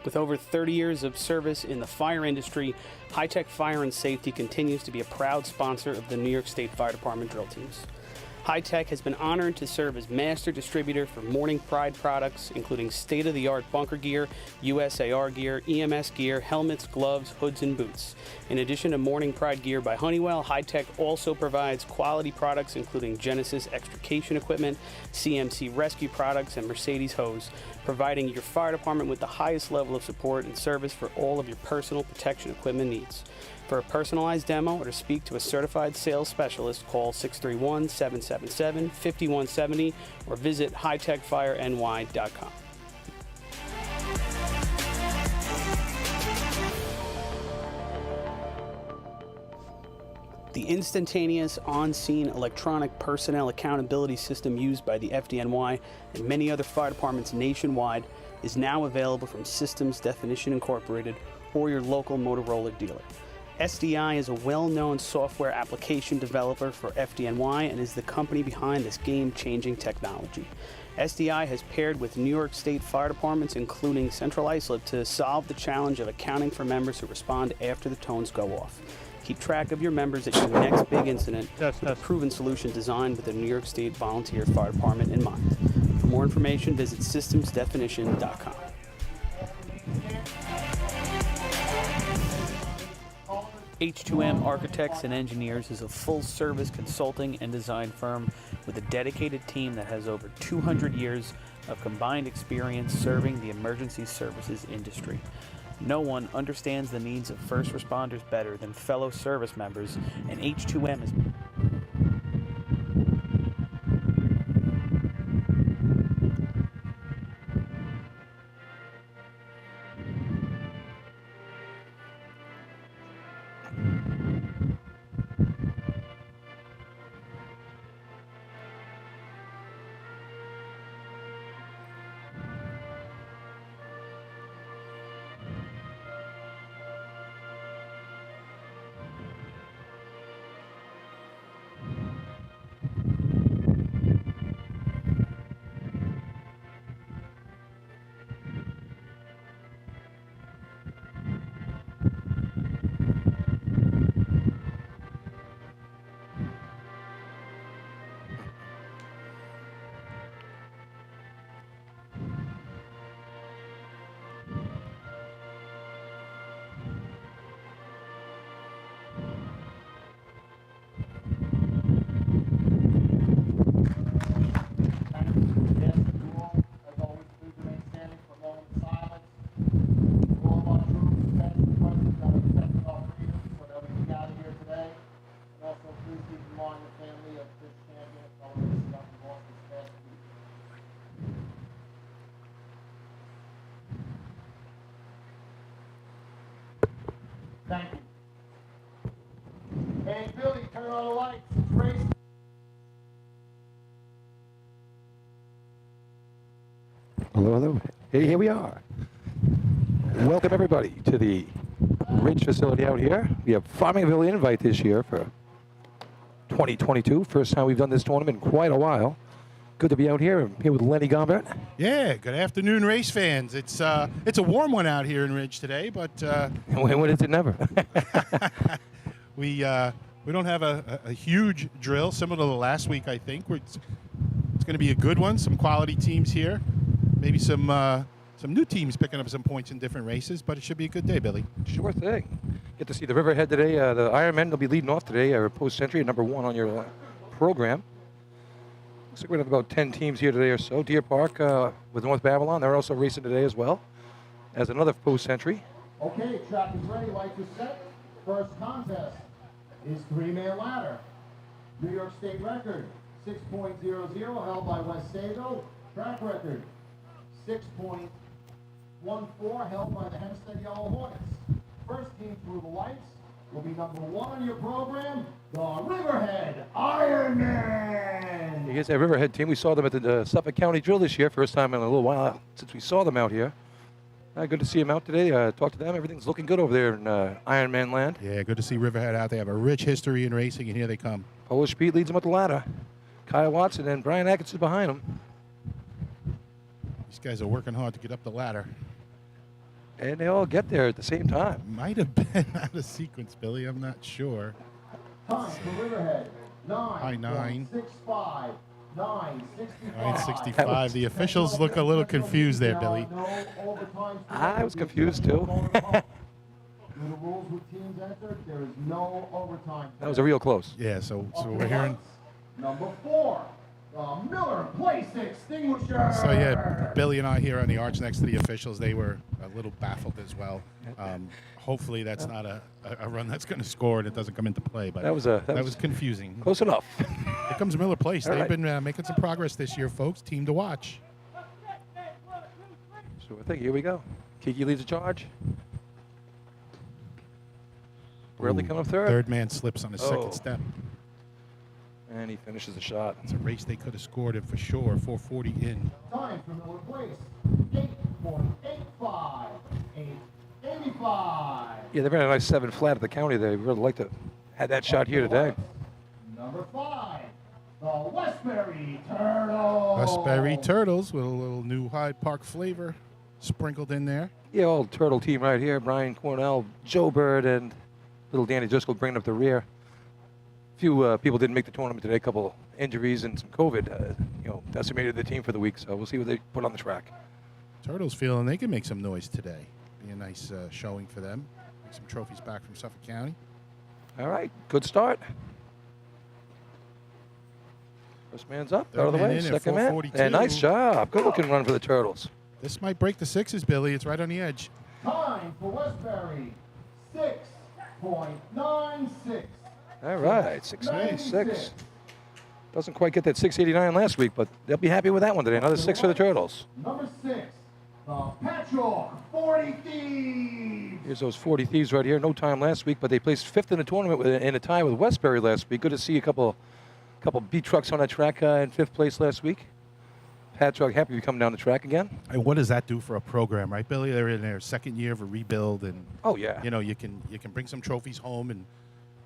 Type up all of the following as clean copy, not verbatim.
With over 30 years of service in the fire industry, High-Tech Fire and Safety continues to be a proud sponsor of the New York State Fire Department drill teams. High-Tech has been honored to serve as master distributor for Morning Pride products, including state-of-the-art bunker gear, USAR gear, EMS gear, helmets, gloves, hoods, and boots. In addition to Morning Pride gear by Honeywell, High-Tech also provides quality products including Genesis extrication equipment, CMC rescue products, and Mercedes hose, providing your fire department with the highest level of support and service for all of your personal protection equipment needs. For a personalized demo or to speak to a certified sales specialist, call 631-777-5170 or visit hightechfireny.com. The instantaneous on-scene electronic personnel accountability system used by the FDNY and many other fire departments nationwide is now available from Systems Definition Incorporated or your local Motorola dealer. SDI is a well-known software application developer for FDNY and is the company behind this game-changing technology. SDI has paired with New York State fire departments, including Central Islip, to solve the challenge of accounting for members who respond after the tones go off. Keep track of your members at your next big incident with a proven solution designed with the New York State Volunteer Fire Department in mind. For more information, visit systemsdefinition.com. H2m Architects and Engineers is a full-service consulting and design firm with a dedicated team that has over 200 years of combined experience serving the emergency services industry. No one understands the needs of first responders better than fellow service members, and H2m is... Thank you. Hey, Billy, turn on the lights. It's racing. Hello, hello. Hey, here we are. Welcome, everybody, to the Ridge facility out here. We have Farmingville Invite this year for 2022. First time we've done this tournament in quite a while. Good to be out here. I'm here with Lenny Gombert. Yeah, good afternoon, race fans. It's a warm one out here in Ridge today, but when is it never? we don't have a huge drill similar to the last week. I think it's going to be a good one. Some quality teams here, maybe some new teams picking up some points in different races. But it should be a good day, Billy. Sure thing. Get to see the Riverhead today. The Ironman will be leading off today. Post-century at number 1 on your program. Looks like we have about 10 teams here today or so. Deer Park with North Babylon, they're also racing today as well as another post-century. Okay, track is ready, lights are set. First contest is 3-man ladder. New York State record, 6.00, held by West Sago. Track record, 6.14, held by the Hempstead Yellow Hornets. First team through the lights will be number 1 on your program, the Riverhead Ironman. Here's that Riverhead team. We saw them at the Suffolk County Drill this year. First time in a little while since we saw them out here. Good to see them out today. Talk to them. Everything's looking good over there in Ironman land. Yeah, good to see Riverhead out. They have a rich history in racing, and here they come. Polish Pete leads them up the ladder. Kyle Watson and Brian Atkinson behind him. These guys are working hard to get up the ladder. And they all get there at the same time. Might have been out of sequence, Billy. I'm not sure. Time for Riverhead. High 9. 9.65. 9.65. 9:65. The officials look a little confused there, Billy. I was confused too. The rules with teams entered, there is no overtime. That was a real close. Yeah, so we're hearing. Number 4, the Miller Place Extinguisher. So yeah, Billy and I here on the arch next to the officials, they were a little baffled as well. Hopefully that's not a run that's going to score and it doesn't come into play. But That was confusing. close enough. Here comes Miller Place. All They've right. been making some progress this year, folks. Team to watch. So I think here we go. Kiki leads the charge. Bradley Ooh, coming up third. Third man slips on his Oh. second step. And he finishes the shot. It's a race they could have scored it for sure. 4:40 in. Time for Miller Place. 8.85. 8.85. Yeah, they ran a nice 7 flat at the county. They really like to have that shot here today. Number 5, the Westbury Turtles. Westbury Turtles with a little new Hyde Park flavor sprinkled in there. Yeah, old turtle team right here. Brian Cornell, Joe Bird, and little Danny Driscoll bringing up the rear. Few people didn't make the tournament today. A couple injuries and some COVID, decimated the team for the week. So we'll see what they put on the track. Turtles feeling they can make some noise today. Be a nice showing for them. Get some trophies back from Suffolk County. All right, good start. First man's up, Third out of the man way. in at Second man. 4:42. And nice job. Good looking run for the Turtles. This might break the 6s, Billy. It's right on the edge. Time for Westbury. 6.96. All right, 696. Doesn't quite get that 689 last week, but they'll be happy with that one today. Another 6 for the Turtles. Number 6, the Patchogue 40 Thieves. Here's those 40 Thieves right here. No time last week, but they placed 5th in the tournament in a tie with Westbury last week. Good to see a couple beat trucks on that track in 5th place last week. Patchogue happy to come down the track again. And what does that do for a program, right, Billy? They're in their second year of a rebuild, and Oh, yeah. you can bring some trophies home and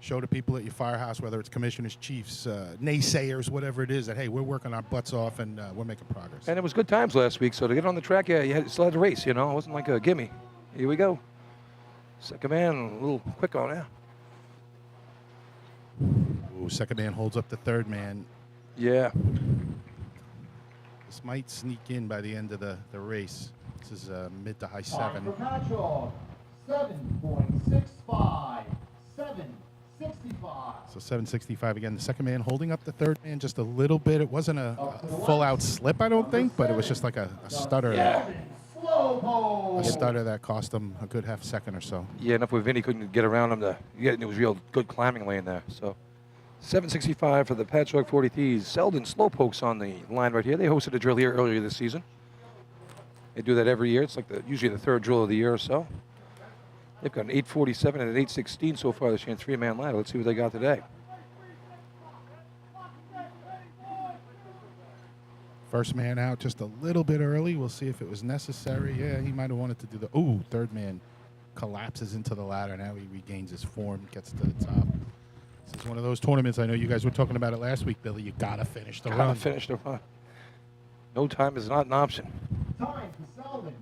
show the people at your firehouse, whether it's commissioners, chiefs, naysayers, whatever it is, that hey, we're working our butts off and we're making progress. And it was good times last week, so to get on the track, yeah, you still had to race, It wasn't like a gimme. Here we go. Second man, a little quick on there. Ooh, second man holds up the third man. Yeah. This might sneak in by the end of the race. This is mid to high Time 7. for Patchogue. 7.65. 7.65. So 765 again. The second man holding up the third man just a little bit. It wasn't a full-out slip, I don't think, but it was just like a stutter. Yeah. Slow A stutter that cost him a good half second or so. Yeah, enough with Vinny couldn't get around him. It was real good climbing lane there. So 765 for the Patchogue 40 Thieves. Selden Slowpokes on the line right here. They hosted a drill here earlier this season. They do that every year. It's like usually the third drill of the year or so. They've got an 847 and an 816 so far this year in 3-man ladder. Let's see what they got today. First man out just a little bit early. We'll see if it was necessary. Yeah, he might have wanted to do the... Ooh, third man collapses into the ladder. Now he regains his form, gets to the top. This is one of those tournaments. I know you guys were talking about it last week, Billy. You got to finish the run. Gotta finish the run. No time is not an option. Time for Selden.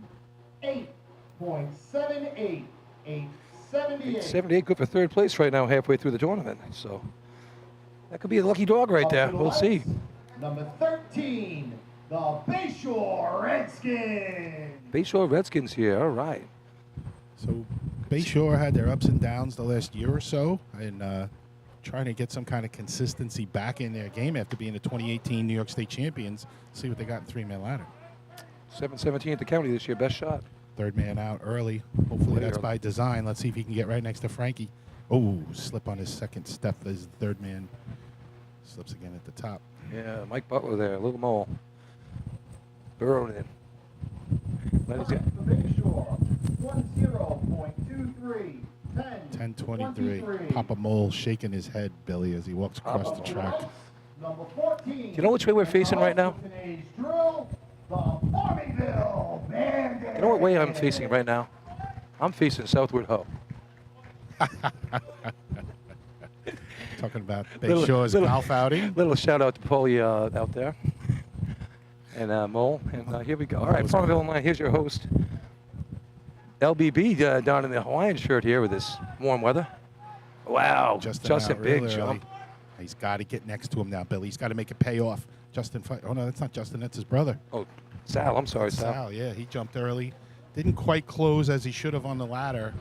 8.78. 8.78. 78 good for third place right now halfway through the tournament. So that could be a lucky dog right there. We'll see. Number 13, the Bayshore Redskins. Bayshore Redskins here. All right. So Bayshore had their ups and downs the last year or so, and trying to get some kind of consistency back in their game after being the 2018 New York State champions. See what they got in 3-man ladder. 717 at the county this year. Best shot. Third man out early. Hopefully Way that's early. by design. Let's see if he can get right next to Frankie. Oh, slip on his second step as the third man slips again at the top. Yeah, Mike Butler there. A little mole. Burrowed in. Let us get. Time for Bayshore. 10.23. 10:23. Papa Mole shaking his head, Billy, as he walks across the track. Number 14. Do you know which way we're facing right now? Today's drill, the Farmingville Bandits. You know what way I'm facing right now? I'm facing Southward Ho. Talking about Little- Bayshore's little- golf outing. Little shout out to Paulie out there. And Mole. And here we go. All right, Farmingville Online. Here's your host, LBB down in the Hawaiian shirt here with this warm weather. Wow, Justin out big really jump. early. He's got to get next to him now, Billy. He's got to make it pay off. Oh, no, that's not Justin. That's his brother. Oh, Sal, I'm sorry, Sal. Sal, yeah, he jumped early. Didn't quite close as he should have on the ladder.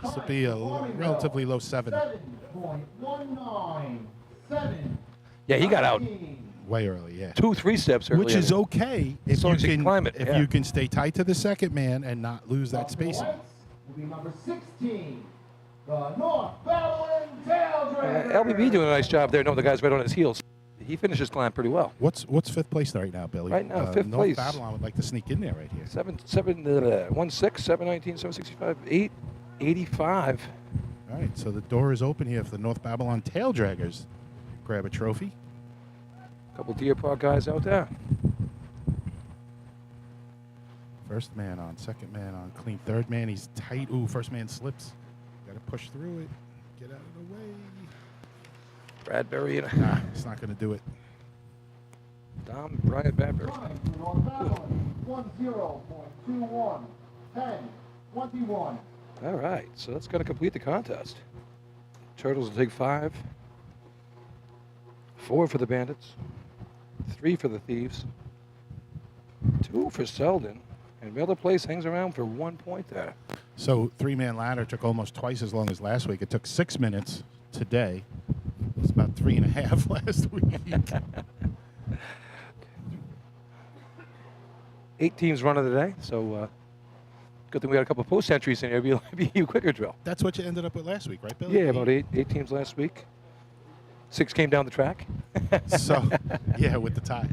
This will be a relatively low 7. 7.197. Yeah, he got out Way early, yeah. 2-3 steps early. Which is okay if long you as you can climb it, if yeah. you can stay tight to the second man and not lose that spacing. Will be number 16, the North Babylon Tail Dragger. LBB doing a nice job there. No, the guy's right on his heels. He finished his climb pretty well. What's 5th place right now, Billy? Right now, 5th North place. Babylon would like to sneak in there right here. 1-6, 719, 765, 885. All right, so the door is open here for the North Babylon Tail Draggers. Grab a trophy. Couple Deer Park guys out there. First man on, second man on, clean. Third man, he's tight. Ooh, first man slips. Got to push through it. Get out of the way. Bradbury and Nah, it's not going to do it. Dom Bryant Bradbury. North Babylon, 10.21, 10.21. All right, so that's going to complete the contest. Turtles will take 5. 4 for the Bandits. 3 for the Thieves. 2 for Selden. And Miller Place hangs around for 1 point there. So 3-man ladder took almost twice as long as last week. It took 6 minutes today. It was about 3.5 last week. 8 teams running today, so good thing we got a couple of post entries in here. It'll be a quicker drill. That's what you ended up with last week, right, Billy? Yeah, about eight teams last week. 6 came down the track. So, yeah, with the tie.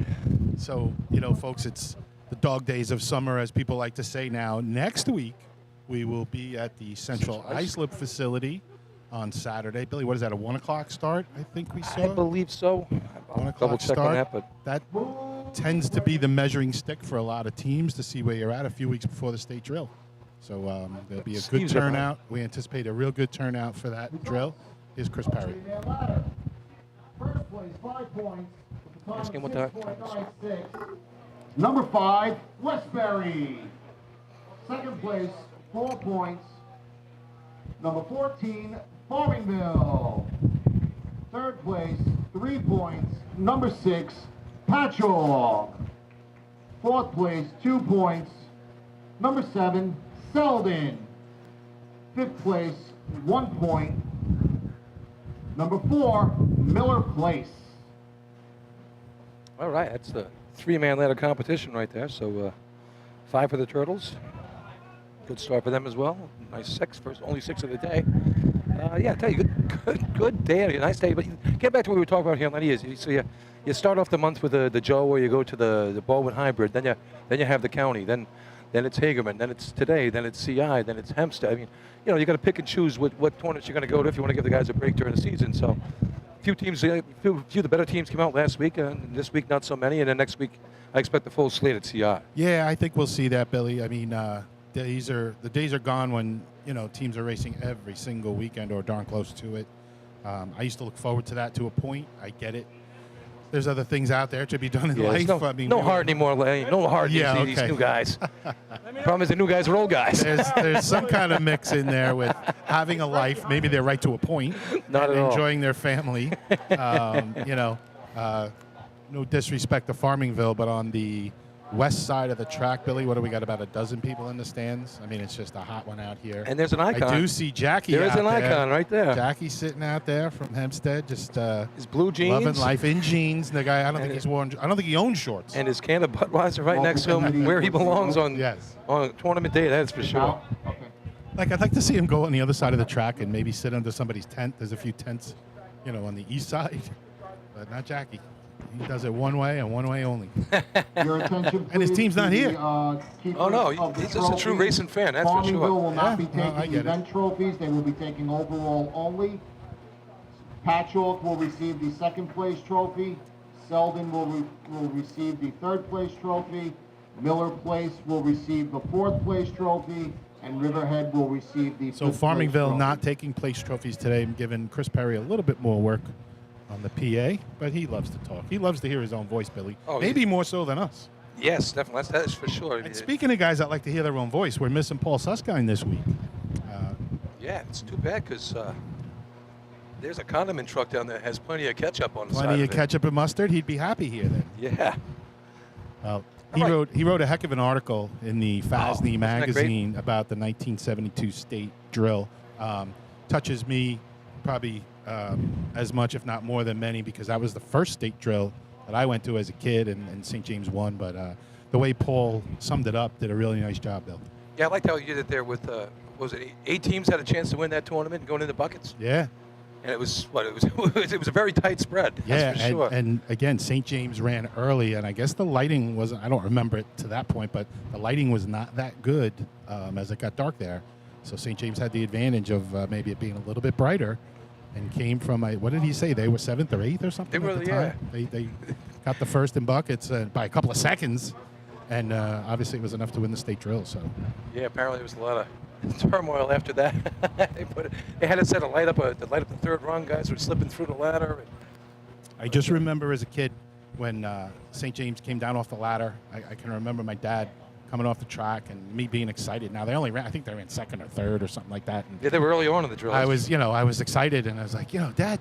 So, folks, it's the dog days of summer, as people like to say now. Next week, we will be at the Central Islip facility on Saturday. Billy, what is that, a 1 o'clock start, I think we saw? I believe so. 1 I'll o'clock double check on start. that, but That tends to be the measuring stick for a lot of teams to see where you're at a few weeks before the state drill. So there'll be a good Steve's up on. turnout. We anticipate a real good turnout for that drill. Here's Chris Perry. Three-man ladder. First place, 5 points. With the time Ask him of what that 6.96. Number 5, Westbury. Second place, 4 points. Number 14, Farmingville. Third place, 3 points. Number 6, Patchogue. Fourth place, 2 points. Number 7, Selden. Fifth place, 1 point. Number 4, Miller Place. all right, that's the 3-man ladder competition right there. So 5 for the Turtles. Good start for them as well. Nice 6, only 6 of the day. Yeah, I tell you, good day. Nice day. But get back to what we were talking about here, Lenny. So you start off the month with the Joe, or you go to the Baldwin Hybrid. Then you have the county. Then it's Hagerman. Then it's today. Then it's CI. Then it's Hempstead. I mean, you got to pick and choose what tournaments you're going to go to if you want to give the guys a break during the season. So a few of the better teams came out last week, and this week not so many. And then next week, I expect the full slate at CI. Yeah, I think we'll see that, Billy. I mean, the days are gone when teams are racing every single weekend or darn close to it. I used to look forward to that to a point. I get it. There's other things out there to be done in life. No heart anymore, Lenny. No heart. Yeah, these okay. new guys. Problem is the new guys are old guys. There's some kind of mix in there with having a life. Maybe they're right to a point. Not and at all. enjoying their family. No disrespect to Farmingville, but on the west side of the track, Billy, what do we got? About a dozen people in the stands. I mean, it's just a hot one out here. And there's an icon. I do see Jackie. There is an out there. icon right there. Jackie sitting out there from Hempstead, just His blue jeans. loving life in jeans. The guy, I don't think he owns shorts. And his can of Budweiser right next to him, where he belongs on tournament day. That's for sure. Okay. I'd like to see him go on the other side of the track and maybe sit under somebody's tent. There's a few tents, on the east side, but not Jackie. He does it one way and one way only. Your attention, And his please, team's not to here. the, keepers Oh, no, of the he's just a true trophies. racing fan, that's for Farmingville sure. will not be Yeah, no, I taking get it. event trophies. They will be taking overall only. Patchogue will receive the second place trophy. Selden will receive the third place trophy. Miller Place will receive the fourth place trophy. And Riverhead will receive the So fifth place Farmingville trophy. not taking place trophies today, giving Chris Perry a little bit more work on the PA, but he loves to talk. He loves to hear his own voice, Billy. Oh, Maybe more so than us. Yes, definitely. That's for sure. And speaking of guys that like to hear their own voice, we're missing Paul Suskind this week. Yeah, it's too bad because there's a condiment truck down there that has plenty of ketchup on the side Plenty of of it. ketchup and mustard. He'd be happy here then. Yeah. He wrote a heck of an article in the FASNY isn't that magazine about the 1972 state drill. Touches me probably as much, if not more than many, because that was the first state drill that I went to as a kid, and St. James won. But the way Paul summed it up, did a really nice job, Bill. Yeah, I liked how you did it there with, what was it 8 teams had a chance to win that tournament and going into buckets? Yeah. And it was it was a very tight spread. Yeah, That's for sure. and again, St. James ran early, and I guess the lighting wasn't, I don't remember it to that point, but the lighting was not that good as it got dark there. So St. James had the advantage of maybe it being a little bit brighter, and came from, what did he say? They were 7th or 8th or something They were, at the time? yeah. They got the first in buckets by a couple of seconds, and obviously it was enough to win the state drill. So Yeah, apparently there was a lot of turmoil after that. They had to set a light up to light up the third rung. Guys were slipping through the ladder. I just remember as a kid when St. James came down off the ladder. I can remember my dad coming off the track and me being excited. Now they only ran, I think they ran 2nd or 3rd or something like that. And Yeah, they were early on in the drill. I was excited, and I was like, Dad,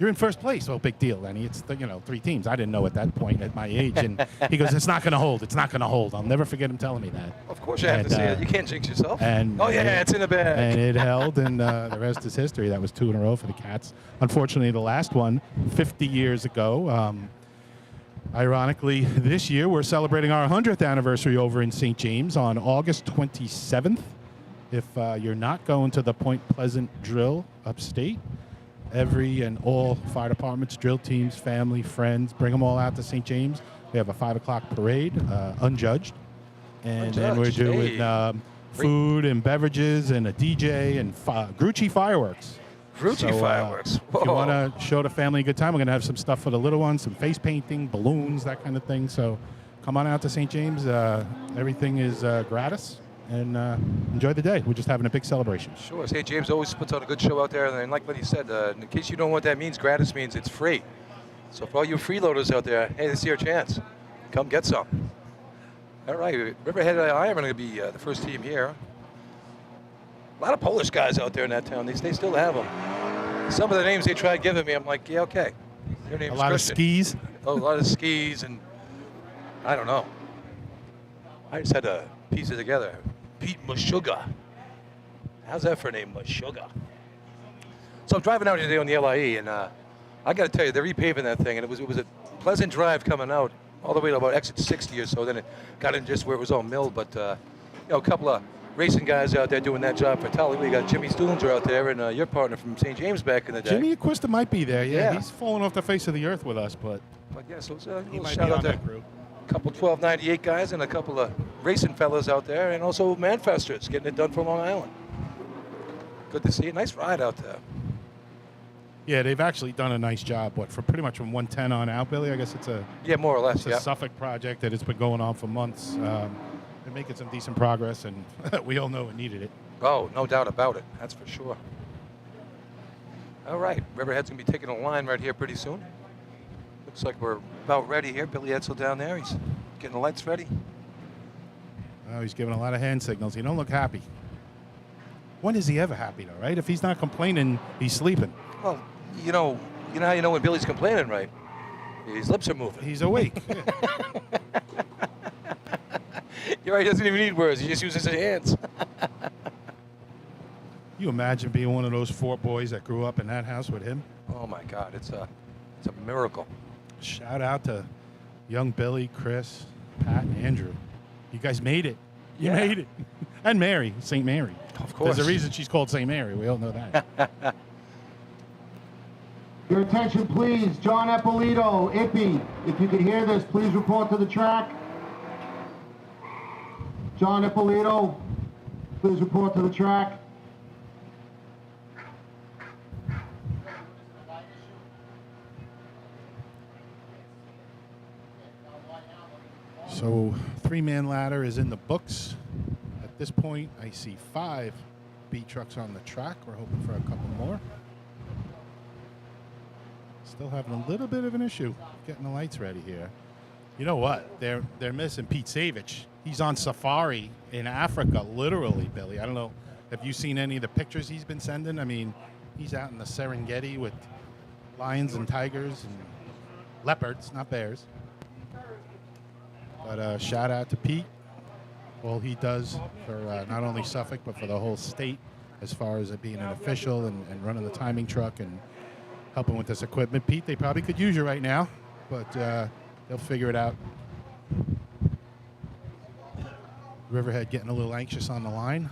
you're in first place. Oh, big deal, Lenny. It's 3 teams. I didn't know at that point at my age, and he goes, "It's not going to hold. It's not going to hold." I'll never forget him telling me that. Of course, you have to say it. You can't jinx yourself. It's in the bag. And it held, and the rest is history. That was 2 in a row for the Cats. Unfortunately, the last one, 50 years ago. Ironically, this year we're celebrating our 100th anniversary over in St. James on August 27th. If you're not going to the Point Pleasant drill upstate, every and all fire departments, drill teams, family, friends, bring them all out to St. James. We have a 5 o'clock parade, unjudged. And then we're doing food and beverages and a DJ and Grucci fireworks. Grucci fireworks. If you want to show the family a good time, we're going to have some stuff for the little ones, some face painting, balloons, that kind of thing. So come on out to St. James. Everything is gratis. And enjoy the day. We're just having a big celebration. Sure. St. James always puts on a good show out there. And like what he said, in case you don't know what that means, gratis means it's free. So for all you freeloaders out there, hey, this is your chance. Come get some. All right. Riverhead Ironman are going to be the first team here. A lot of Polish guys out there in that town. They still have them. Some of the names they tried giving me, I'm like, yeah, okay. Your name's a lot Christian. Of skis. Oh, a lot of skis, and I don't know. I just had to piece it together. Pete Meshuggah. How's that for a name, Meshuggah? So I'm driving out today on the LIE, and I got to tell you, they're repaving that thing, and it was a pleasant drive coming out all the way to about exit 60 or so. Then it got in just where it was all milled, but a couple of racing guys out there doing that job for Tully. We got Jimmy Stuhlinger out there, and your partner from St. James back in the day. Jimmy Acquista might be there. Yeah, Yeah. he's fallen off the face of the earth with us, but yeah, so it's a he little might shout be out on there. that crew. A couple 1298 guys and a couple of racing fellas out there, and also Manfesters getting it done for Long Island. Good to see you. Nice ride out there. Yeah, they've actually done a nice job. For pretty much from 110 on out, Billy? I guess it's a More or less. It's a Suffolk project that has been going on for months. They're making some decent progress, and we all know it needed it. Oh, no doubt about it. That's for sure. All right, Riverhead's gonna be taking a line right here pretty soon. Looks like we're about ready here. Billy Edsel down there. He's getting the lights ready. Oh, he's giving a lot of hand signals. He don't look happy. When is he ever happy, though, right? If he's not complaining, he's sleeping. Well, you know how you know when Billy's complaining, right? His lips are moving. He's awake. Yeah. You're right. He doesn't even need words. He just uses his hands. You imagine being one of those 4 boys that grew up in that house with him? Oh my God, it's a miracle. Shout out to young Billy, Chris, Pat, and Andrew. You guys made it. You made it. And Mary, St. Mary. Of course. There's a reason she's called St. Mary. We all know that. Your attention, please. John Eppolito, Ippy. If you can hear this, please report to the track. John Ippolito, please report to the track. So 3-man ladder is in the books. At this point, I see 5 B trucks on the track. We're hoping for a couple more. Still having a little bit of an issue getting the lights ready here. You know what? They're missing Pete Savage. He's on safari in Africa, literally, Billy. I don't know. Have you seen any of the pictures he's been sending? I mean, he's out in the Serengeti with lions and tigers and leopards, not bears. But shout out to Pete. All he does for not only Suffolk, but for the whole state as far as it being an official and running the timing truck and helping with this equipment. Pete, they probably could use you right now, but they'll figure it out. Riverhead getting a little anxious on the line.